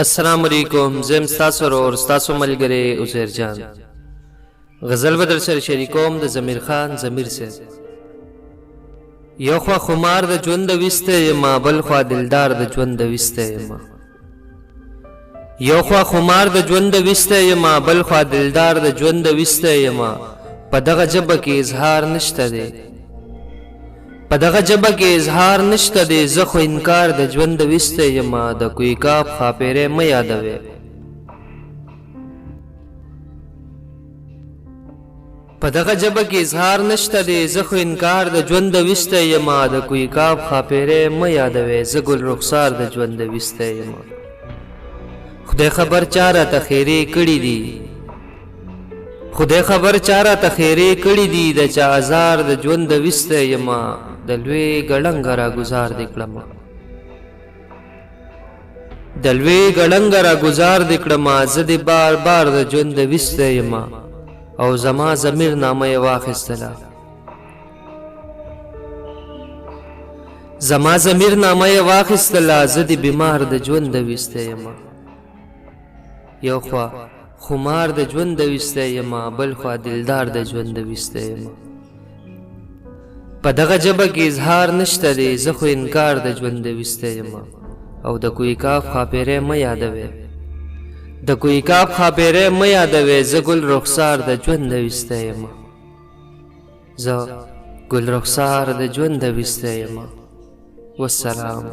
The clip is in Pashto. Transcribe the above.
السلام علیکم. زم ستاسو ورور ستاسو ملګری عزیر جان. غزل بدر سره شریکوم د ضمیر خان ضمیر صاحب. یو خوا خمار د ژوند وسته یما، بل خوا دلدار د ژوند وسته یما. یو خوا خمار د ژوند وسته یما، بل خوا دلدار د ژوند وسته یما. په دغه ژبه کې اظهار نشته دی، په دغه ژبه کې اظهار نشته دی. زه خو انکار د ژوند وسته یما، د کوی کاپ خاپیرې مه یادوې. په دغه ژبه کې اظهار نشته دی، زه خو انکار د ژوند وسته یما، د کوی کاپ خاپیرې مه یادوې. زه ګل رخسار د ژوند وسته یما. خدای خبر چاره ته خیرې کړي دي، خدای خبر چاره ته خیرې کړي دي. د چا ازار د ژوند وسته یما، د لوی ګړنګ را گزار دی کړم، د لوی ګړنګ را گزار دی کړم. زه دې بار بار د ژوند وسته یما، او زما ضمیر نامه یې واخیستله، زما ضمیر نامه یې واخیستله. زه دې بیمار د ژوند وسته یما. یو خوا خمار د ژوند وسته یما، بل خوا دلدار د ژوند وسته یما. په دغه ژبه کې اظهار نشته دی، زه خو انکار د ژوند وسته یما، او د کوی کاف خاپیرې مه یادوې، د کوی کاف خاپیرې مه یادوې. زه ګل رخسار د ژوند وسته یما، زه ګل رخسار د ژوند وسته یما. والسلام.